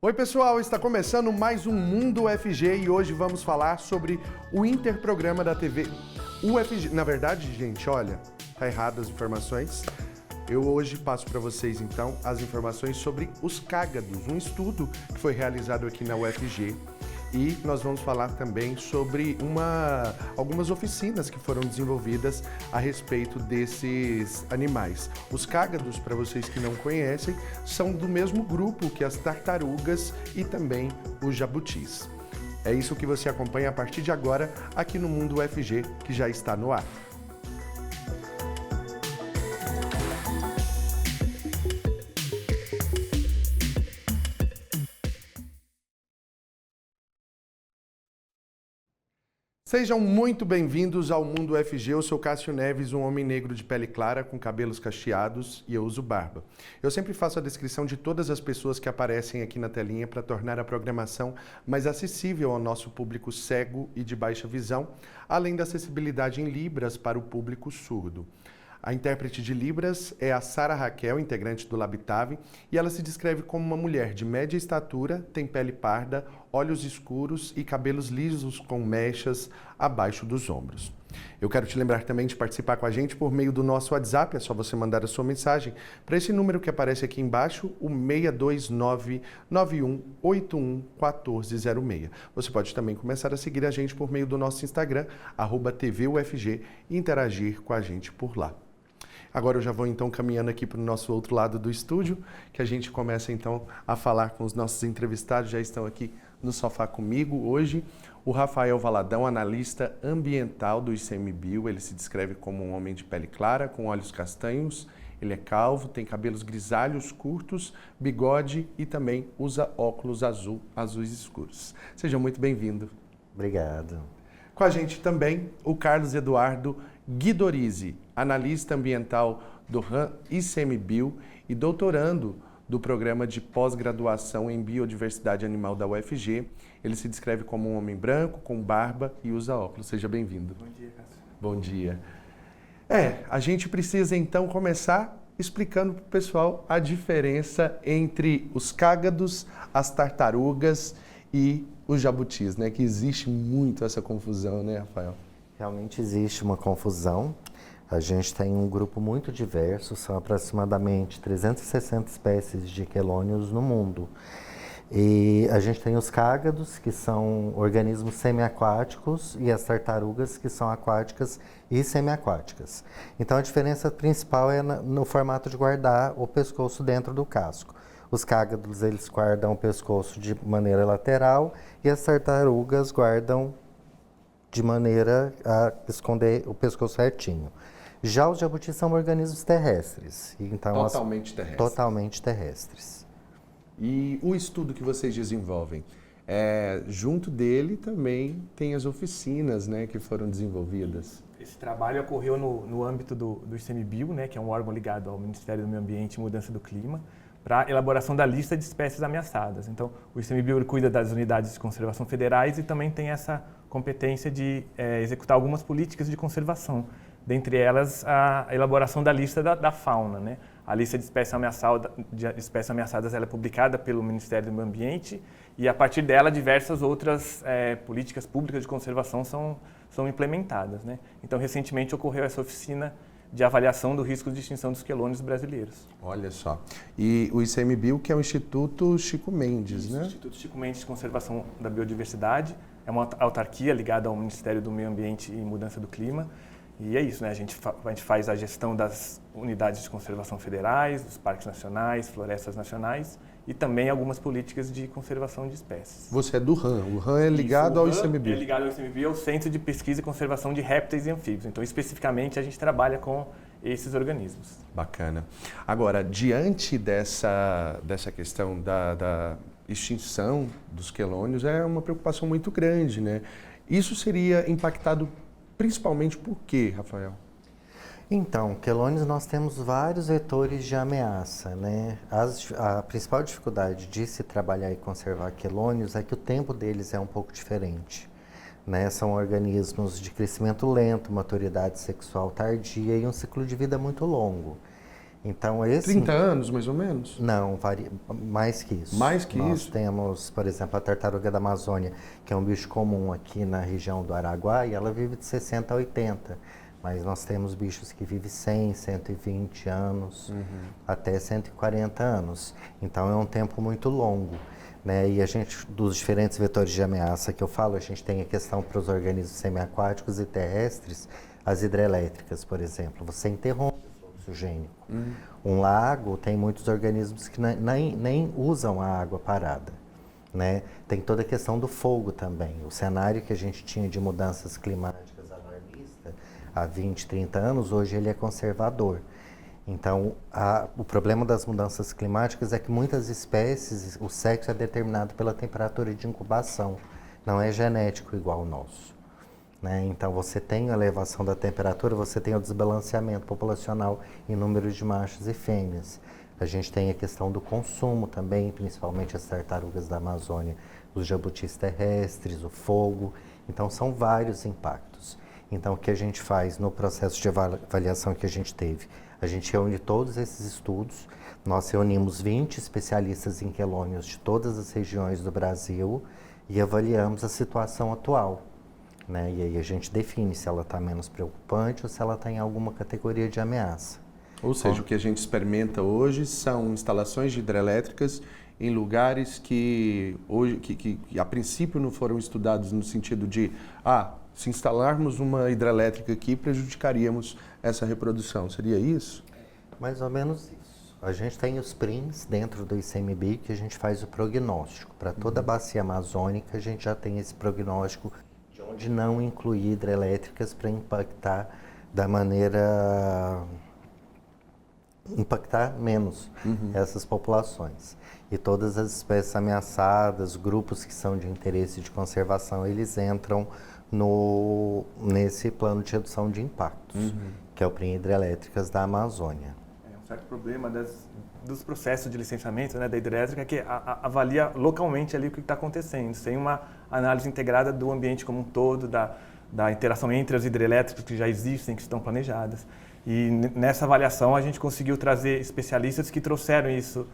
Oi pessoal, está começando mais um Mundo UFG e hoje vamos falar sobre o interprograma da TV UFG. Na verdade, gente, olha, tá errado as informações. Eu hoje passo para vocês então as informações sobre os cágados, um estudo que foi realizado aqui na UFG. E nós vamos falar também sobre algumas oficinas que foram desenvolvidas a respeito desses animais. Os cágados, para vocês que não conhecem, são do mesmo grupo que as tartarugas e também os jabutis. É isso que você acompanha a partir de agora aqui no Mundo UFG, que já está no ar. Sejam muito bem-vindos ao Mundo UFG. Eu sou Cássio Neves, um homem negro de pele clara, com cabelos cacheados e eu uso barba. Eu sempre faço a descrição de todas as pessoas que aparecem aqui na telinha para tornar a programação mais acessível ao nosso público cego e de baixa visão, além da acessibilidade em Libras para o público surdo. A intérprete de Libras é a Sara Raquel, integrante do Labitave, e ela se descreve como uma mulher de média estatura, tem pele parda, olhos escuros e cabelos lisos com mechas abaixo dos ombros. Eu quero te lembrar também de participar com a gente por meio do nosso WhatsApp, é só você mandar a sua mensagem para esse número que aparece aqui embaixo, o 629-9181-1406. Você pode também começar a seguir a gente por meio do nosso Instagram, @TVUFG, e interagir com a gente por lá. Agora eu já vou então caminhando aqui para o nosso outro lado do estúdio, que a gente começa então a falar com os nossos entrevistados, já estão aqui no sofá comigo hoje. O Rafael Valadão, analista ambiental do ICMBio, ele se descreve como um homem de pele clara, com olhos castanhos, ele é calvo, tem cabelos grisalhos curtos, bigode e também usa óculos azuis escuros. Seja muito bem-vindo. Obrigado. Com a gente também o Carlos Eduardo Guidorizi, analista ambiental do RAM ICMBio e doutorando do programa de pós-graduação em biodiversidade animal da UFG. Ele se descreve como um homem branco, com barba e usa óculos. Seja bem-vindo. Bom dia, Cássio. Bom dia. A gente precisa então começar explicando para o pessoal a diferença entre os cágados, as tartarugas e os jabutis, né? Que existe muito essa confusão, né, Rafael? Realmente existe uma confusão. A gente tem um grupo muito diverso, são aproximadamente 360 espécies de quelônios no mundo. E a gente tem os cágados, que são organismos semiaquáticos, e as tartarugas, que são aquáticas e semiaquáticas. Então a diferença principal é no formato de guardar o pescoço dentro do casco. Os cágados, eles guardam o pescoço de maneira lateral e as tartarugas guardam de maneira a esconder o pescoço retinho. Já os jabutis são organismos terrestres. Então, Totalmente terrestres. Totalmente terrestres. E o estudo que vocês desenvolvem, junto dele também tem as oficinas, né, que foram desenvolvidas. Esse trabalho ocorreu no âmbito do ICMBio, né, que é um órgão ligado ao Ministério do Meio Ambiente e Mudança do Clima, para elaboração da lista de espécies ameaçadas. Então, o ICMBio cuida das unidades de conservação federais e também tem essa competência de executar algumas políticas de conservação, dentre elas a elaboração da lista da fauna, né? A lista de espécies ameaçadas ela é publicada pelo Ministério do Meio Ambiente e, a partir dela, diversas outras políticas públicas de conservação são implementadas, né? Então, recentemente ocorreu essa oficina de avaliação do risco de extinção dos quelônios brasileiros. Olha só. E o ICMBio, que é o Instituto Chico Mendes, né? O Instituto Chico Mendes de Conservação da Biodiversidade é uma autarquia ligada ao Ministério do Meio Ambiente e Mudança do Clima. E é isso, né? A gente faz a gestão das unidades de conservação federais, dos parques nacionais, florestas nacionais e também algumas políticas de conservação de espécies. Você é do RAM. O RAM é ligado ao ICMBio. É ligado ao ICMBio, é o Centro de Pesquisa e Conservação de Répteis e Anfíbios. Então, especificamente, a gente trabalha com esses organismos. Bacana. Agora, diante dessa questão da extinção dos quelônios, é uma preocupação muito grande, né? Isso seria impactado principalmente por quê, Rafael? Então, quelônios nós temos vários vetores de ameaça, né? A principal dificuldade de se trabalhar e conservar quelônios é que o tempo deles é um pouco diferente, né? São organismos de crescimento lento, maturidade sexual tardia e um ciclo de vida muito longo. Então, esse... 30 anos, mais ou menos? Não, mais que isso. Mais que Nós isso? temos, por exemplo, a tartaruga da Amazônia, que é um bicho comum aqui na região do Araguaia, e ela vive de 60 a 80. Mas nós temos bichos que vivem 100, 120 anos, até 140 anos. Então, é um tempo muito longo. Né? E a gente, dos diferentes vetores de ameaça que eu falo, a gente tem a questão para os organismos semiaquáticos e terrestres, as hidrelétricas, por exemplo. Você interrompe o fluxo gênico. Um lago tem muitos organismos que nem usam a água parada. Né? Tem toda a questão do fogo também. O cenário que a gente tinha de mudanças climáticas alarmista há 20, 30 anos, hoje ele é conservador. Então, o problema das mudanças climáticas é que muitas espécies, o sexo é determinado pela temperatura de incubação, não é genético igual ao nosso. Né? Então, você tem a elevação da temperatura, você tem o desbalanceamento populacional em números de machos e fêmeas. A gente tem a questão do consumo também, principalmente as tartarugas da Amazônia, os jabutis terrestres, o fogo. Então, são vários impactos. Então, o que a gente faz no processo de avaliação que a gente teve? A gente reúne todos esses estudos, nós reunimos 20 especialistas em quelônios de todas as regiões do Brasil e avaliamos a situação atual. Né? E aí a gente define se ela está menos preocupante ou se ela está em alguma categoria de ameaça. Ou seja, o que a gente experimenta hoje são instalações de hidrelétricas em lugares que hoje que a princípio não foram estudados no sentido de se instalarmos uma hidrelétrica aqui, prejudicaríamos essa reprodução. Seria isso? Mais ou menos isso. A gente tem os PRINs dentro do ICMBio que a gente faz o prognóstico. Para toda a bacia amazônica, a gente já tem esse prognóstico de onde não incluir hidrelétricas para impactar da maneira... impactar menos essas populações. E todas as espécies ameaçadas, grupos que são de interesse de conservação, eles entram nesse plano de redução de impactos, que é o PRIN Hidrelétricas da Amazônia. É um certo problema dos processos de licenciamento, né, da hidrelétrica, que avalia localmente ali o que está acontecendo, sem uma análise integrada do ambiente como um todo, da interação entre as hidrelétricas que já existem, que estão planejadas. E nessa avaliação a gente conseguiu trazer especialistas que trouxeram isso,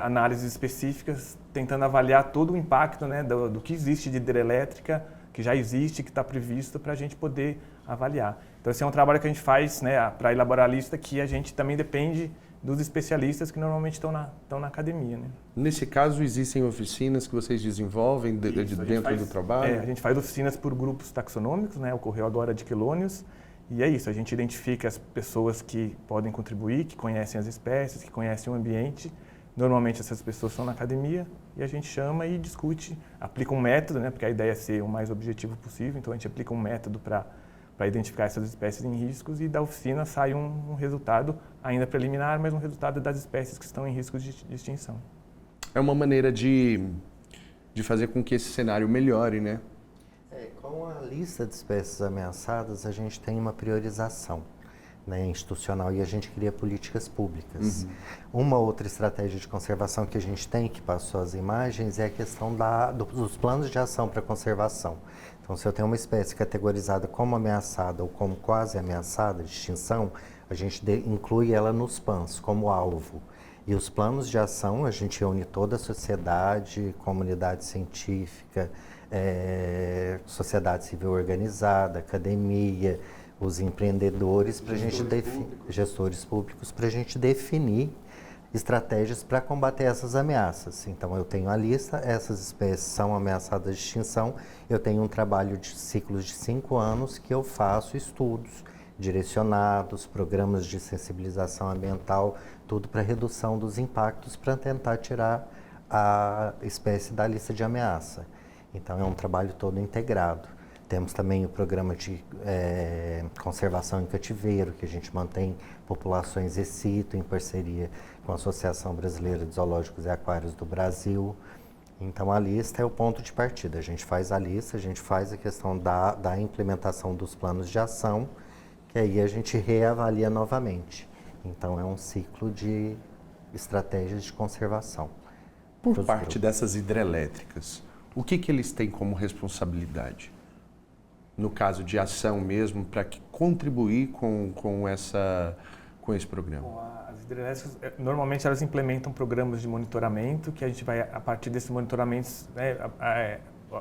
análises específicas, tentando avaliar todo o impacto, né, do que existe de hidrelétrica, que já existe, que está previsto para a gente poder avaliar. Então esse é um trabalho que a gente faz, né, para elaborar a lista, que a gente também depende dos especialistas que normalmente estão na academia. Né? Nesse caso, existem oficinas que vocês desenvolvem dentro do trabalho? A gente faz oficinas por grupos taxonômicos, né, ocorreu agora de quelônios, e é isso, a gente identifica as pessoas que podem contribuir, que conhecem as espécies, que conhecem o ambiente. Normalmente essas pessoas estão na academia e a gente chama e discute, aplica um método, né, porque a ideia é ser o mais objetivo possível, então a gente aplica um método para identificar essas espécies em riscos e da oficina sai um resultado ainda preliminar, mas um resultado das espécies que estão em risco de extinção. É uma maneira de fazer com que esse cenário melhore, né? Com a lista de espécies ameaçadas, a gente tem uma priorização, né, institucional, e a gente cria políticas públicas. Uma outra estratégia de conservação que a gente tem, que passou as imagens, é a questão dos planos de ação para conservação. Então, se eu tenho uma espécie categorizada como ameaçada ou como quase ameaçada de extinção, a gente inclui ela nos PANs como alvo. E os planos de ação, a gente une toda a sociedade, comunidade científica, sociedade civil organizada, academia, os empreendedores, gestores públicos, para a gente definir estratégias para combater essas ameaças. Então, eu tenho a lista, essas espécies são ameaçadas de extinção, eu tenho um trabalho de ciclos de 5 anos que eu faço estudos direcionados, programas de sensibilização ambiental, tudo para redução dos impactos, para tentar tirar a espécie da lista de ameaça. Então, é um trabalho todo integrado. Temos também o programa de conservação em cativeiro, que a gente mantém populações ex situ em parceria com a Associação Brasileira de Zoológicos e Aquários do Brasil. Então, a lista é o ponto de partida. A gente faz a lista, a gente faz a questão da implementação dos planos de ação, que aí a gente reavalia novamente. Então, é um ciclo de estratégias de conservação. Por parte dessas hidrelétricas, o que eles têm como responsabilidade? No caso de ação mesmo, para contribuir com esse programa? Bom, as hidrelétricas, normalmente elas implementam programas de monitoramento, que a gente vai, a partir desses monitoramentos,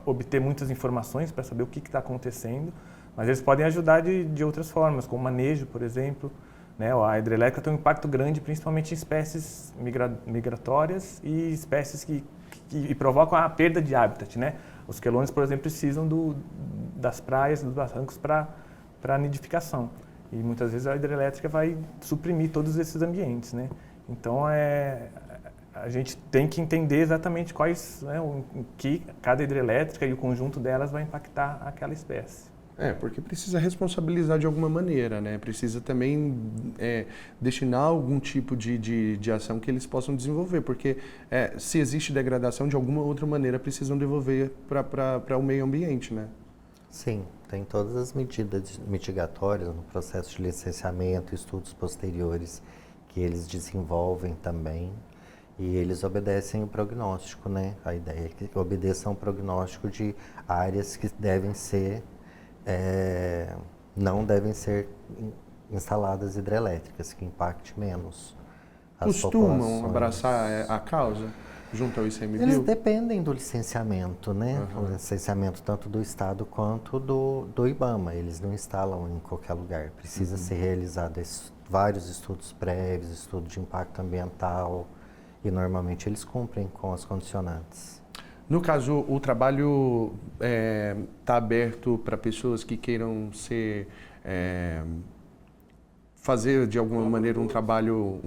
obter muitas informações para saber o que está acontecendo, mas eles podem ajudar de outras formas, como manejo, por exemplo. Né? A hidrelétrica tem um impacto grande, principalmente em espécies migratórias e espécies que provocam a perda de habitat. Né? Os quelônios, por exemplo, precisam das praias, dos barrancos para nidificação. E muitas vezes a hidrelétrica vai suprimir todos esses ambientes, né? Então, a gente tem que entender exatamente quais, né, o que cada hidrelétrica e o conjunto delas vai impactar aquela espécie. Porque precisa responsabilizar de alguma maneira, né? Precisa também destinar algum tipo de ação que eles possam desenvolver, porque se existe degradação, de alguma outra maneira precisam devolver para o meio ambiente, né? Sim, tem todas as medidas mitigatórias no processo de licenciamento, estudos posteriores que eles desenvolvem também, e eles obedecem o prognóstico, né? A ideia é que obedeçam o prognóstico de áreas que devem ser, não devem ser instaladas hidrelétricas, que impacte menos as Costumam populações. abraçar a causa junto ao ICMBio? Eles dependem do licenciamento, né? Uhum. O licenciamento tanto do Estado quanto do IBAMA. Eles não instalam em qualquer lugar. Precisa ser realizado vários estudos prévios, estudo de impacto ambiental, e normalmente eles cumprem com as condicionantes. No caso, o trabalho está aberto para pessoas que queiram fazer de alguma maneira um trabalho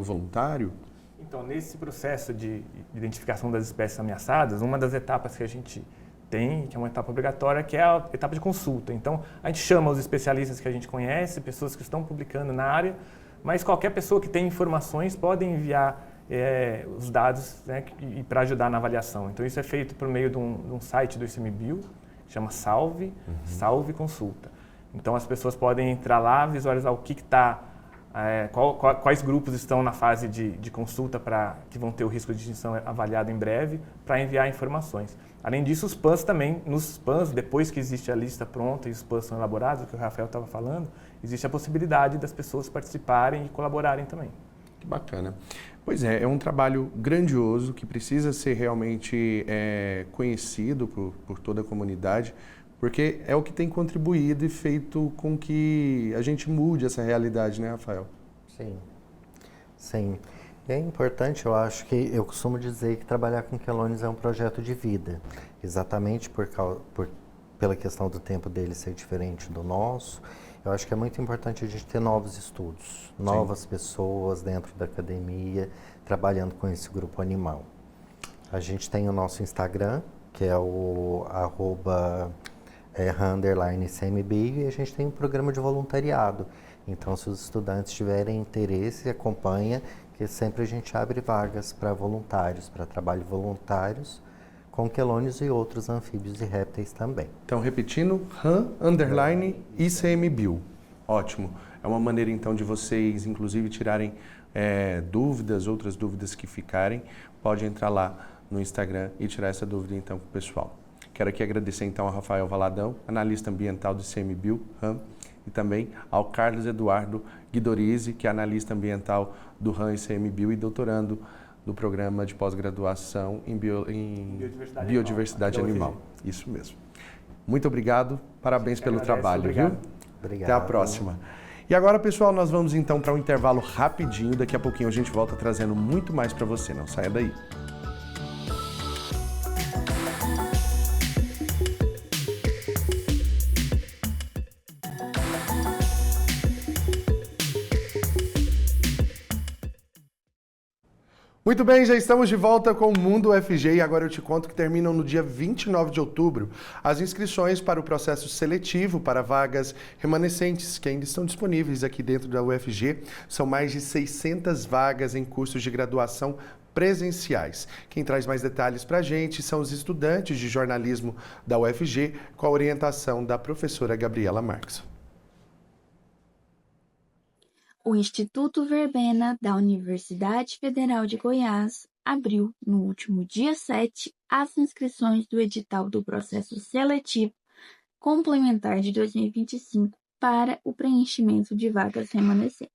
voluntário? Então, nesse processo de identificação das espécies ameaçadas, uma das etapas que a gente tem, que é uma etapa obrigatória, que é a etapa de consulta. Então, a gente chama os especialistas que a gente conhece, pessoas que estão publicando na área, mas qualquer pessoa que tem informações pode enviar os dados, né, para ajudar na avaliação. Então, isso é feito por meio de um site do ICMBio, que chama Salve, Salve Consulta. Então, as pessoas podem entrar lá, visualizar o que está, quais grupos estão na fase de consulta que vão ter o risco de extinção avaliado em breve, para enviar informações. Além disso, os PANs também, nos PANs, depois que existe a lista pronta e os PANs são elaborados, o que o Rafael estava falando, existe a possibilidade das pessoas participarem e colaborarem também. Que bacana. Pois é um trabalho grandioso que precisa ser realmente conhecido por toda a comunidade, porque é o que tem contribuído e feito com que a gente mude essa realidade, né, Rafael? Sim, sim. E é importante, eu acho que, eu costumo dizer que trabalhar com quelônios é um projeto de vida, exatamente pela questão do tempo dele ser diferente do nosso. Eu acho que é muito importante a gente ter novos estudos, novas pessoas dentro da academia, trabalhando com esse grupo animal. A gente tem o nosso Instagram, que é o @_ICMBio, e a gente tem um programa de voluntariado. Então, se os estudantes tiverem interesse, acompanha, que sempre a gente abre vagas para voluntários, para trabalho voluntários, com quelônios e outros anfíbios e répteis também. Então, repetindo, ICMBio. Ótimo. É uma maneira, então, de vocês, inclusive, tirarem dúvidas, outras dúvidas que ficarem. Pode entrar lá no Instagram e tirar essa dúvida, então, para o pessoal. Quero aqui agradecer, então, ao Rafael Valadão, analista ambiental do ICMBio, e também ao Carlos Eduardo Guidorizi, que é analista ambiental do ICMBio e doutorando do programa de pós-graduação em biodiversidade animal. Isso mesmo. Muito obrigado, parabéns pelo trabalho, obrigado. Viu? Obrigado. Até a próxima. E agora, pessoal, nós vamos então para um intervalo rapidinho. Daqui a pouquinho a gente volta trazendo muito mais para você. Não saia daí. Muito bem, já estamos de volta com o Mundo UFG e agora eu te conto que terminam no dia 29 de outubro as inscrições para o processo seletivo para vagas remanescentes que ainda estão disponíveis aqui dentro da UFG. São mais de 600 vagas em cursos de graduação presenciais. Quem traz mais detalhes para a gente são os estudantes de jornalismo da UFG com a orientação da professora Gabriela Marques. O Instituto Verbena da Universidade Federal de Goiás abriu, no último dia 7, as inscrições do edital do processo seletivo complementar de 2025 para o preenchimento de vagas remanescentes.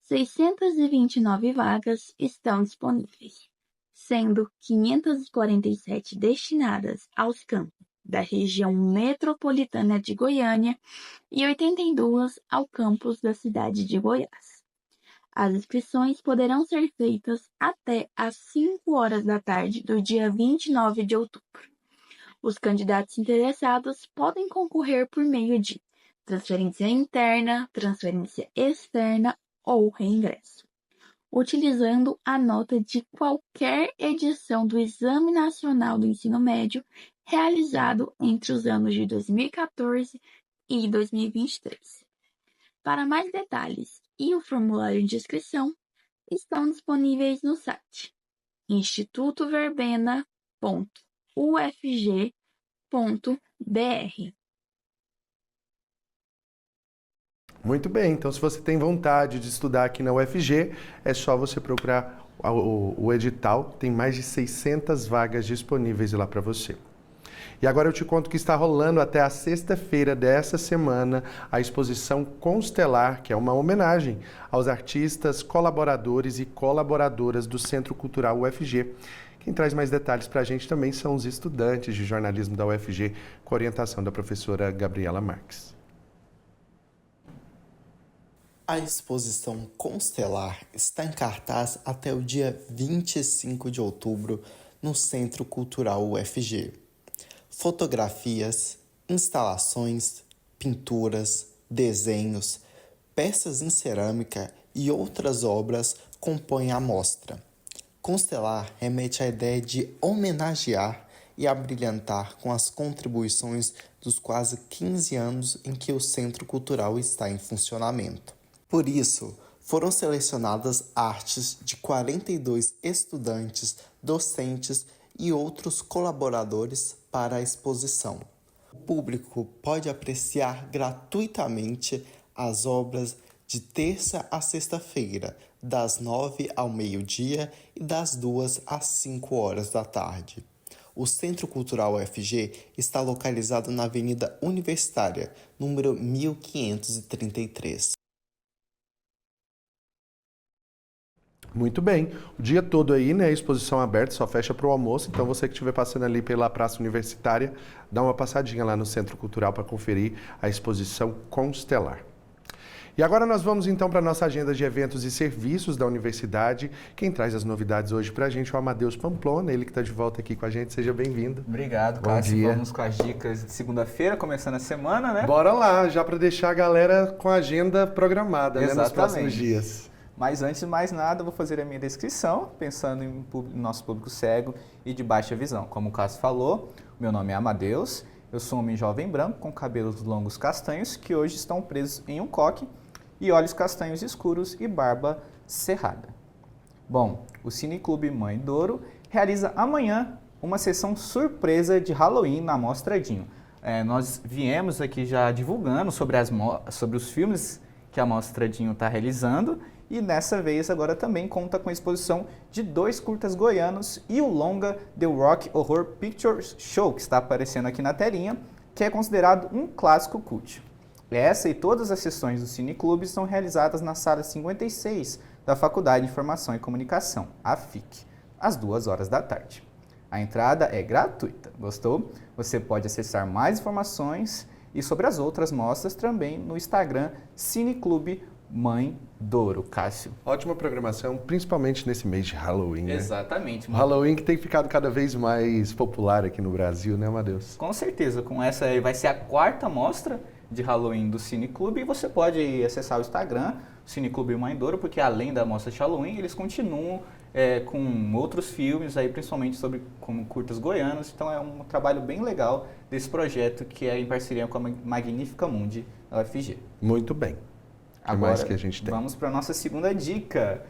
629 vagas estão disponíveis, sendo 547 destinadas aos campos da região metropolitana de Goiânia e 82 ao campus da cidade de Goiás. As inscrições poderão ser feitas até às 5 horas da tarde do dia 29 de outubro. Os candidatos interessados podem concorrer por meio de transferência interna, transferência externa ou reingresso, utilizando a nota de qualquer edição do Exame Nacional do Ensino Médio realizado entre os anos de 2014 e 2023. Para mais detalhes e o formulário de inscrição, estão disponíveis no site institutoverbena.ufg.br. Muito bem, então se você tem vontade de estudar aqui na UFG, é só você procurar o edital, tem mais de 600 vagas disponíveis lá para você. E agora eu te conto que está rolando até a sexta-feira dessa semana a exposição Constelar, que é uma homenagem aos artistas, colaboradores e colaboradoras do Centro Cultural UFG. Quem traz mais detalhes para a gente também são os estudantes de jornalismo da UFG, com orientação da professora Gabriela Marques. A exposição Constelar está em cartaz até o dia 25 de outubro no Centro Cultural UFG. Fotografias, instalações, pinturas, desenhos, peças em cerâmica e outras obras compõem a mostra. Constelar remete à ideia de homenagear e abrilhantar com as contribuições dos quase 15 anos em que o Centro Cultural está em funcionamento. Por isso, foram selecionadas artes de 42 estudantes, docentes e outros colaboradores para a exposição. O público pode apreciar gratuitamente as obras de terça a sexta-feira, das 9 ao meio-dia e das 2 às 5 horas da tarde. O Centro Cultural UFG está localizado na Avenida Universitária, número 1533. Muito bem. O dia todo aí, né? Exposição aberta, só fecha para o almoço. Então, você que estiver passando ali pela Praça Universitária, dá uma passadinha lá no Centro Cultural para conferir a exposição Constelar. E agora nós vamos então para a nossa agenda de eventos e serviços da universidade. Quem traz as novidades hoje para a gente é o Amadeus Pamplona, ele que está de volta aqui com a gente. Seja bem-vindo. Obrigado, Bom Cássio. dia. Vamos com as dicas de segunda-feira, começando a semana, né? Bora lá, já para deixar a galera com a agenda programada, né, nos próximos Exatamente. dias. Mas antes de mais nada, eu vou fazer a minha descrição, pensando em nosso público cego e de baixa visão. Como o Cássio falou, meu nome é Amadeus, eu sou um homem jovem branco com cabelos longos castanhos que hoje estão presos em um coque e olhos castanhos escuros e barba cerrada. Bom, o Cineclube Mãe Douro realiza amanhã uma sessão surpresa de Halloween na Mostra Dinho. Nós viemos aqui já divulgando sobre os filmes que a Mostra Dinho está realizando e dessa vez agora também conta com a exposição de 2 curtas goianos e o longa The Rock Horror Picture Show, que está aparecendo aqui na telinha, que é considerado um clássico cult. Essa e todas as sessões do Cineclube são realizadas na sala 56 da Faculdade de Informação e Comunicação, a FIC, às 2 horas da tarde. A entrada é gratuita. Gostou? Você pode acessar mais informações e sobre as outras mostras também no Instagram Cineclube Mãe Douro. Cássio. Ótima programação, principalmente nesse mês de Halloween, né? Exatamente. O Halloween que tem ficado cada vez mais popular aqui no Brasil, né, Amadeus? Com certeza, com essa aí vai ser a 4ª mostra de Halloween do Cineclube e você pode acessar o Instagram, Cineclube Mãe Douro, porque além da mostra de Halloween, eles continuam com outros filmes, aí, principalmente sobre como curtas goianos, então é um trabalho bem legal desse projeto que é em parceria com a Magnífica Mundi da UFG. Muito bem. O que Agora, mais que a gente tem? Vamos para a nossa segunda dica.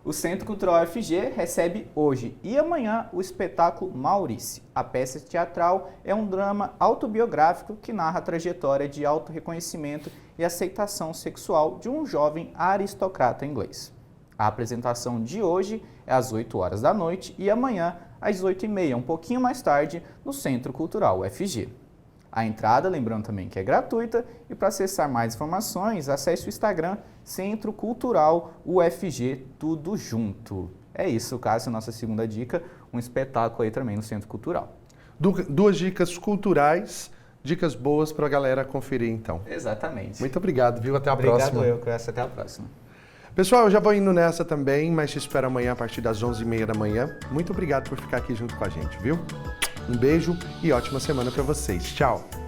O Centro Cultural UFG recebe hoje e amanhã o espetáculo Maurice. A peça teatral é um drama autobiográfico que narra a trajetória de autorreconhecimento e aceitação sexual de um jovem aristocrata inglês. A apresentação de hoje é às 8 horas da noite e amanhã às 8h30, um pouquinho mais tarde, no Centro Cultural UFG. A entrada, lembrando também que é gratuita, e para acessar mais informações, acesse o Instagram Centro Cultural UFG, tudo junto. É isso, Cássio, nossa segunda dica, um espetáculo aí também no Centro Cultural. Duas dicas culturais, dicas boas para a galera conferir então. Exatamente. Muito obrigado, viu? Até a Obrigado próxima. eu, Cássio. Até a próxima. Pessoal, eu já vou indo nessa também, mas te espero amanhã a partir das 11h30 da manhã. Muito obrigado por ficar aqui junto com a gente, viu? Um beijo e ótima semana para vocês. Tchau!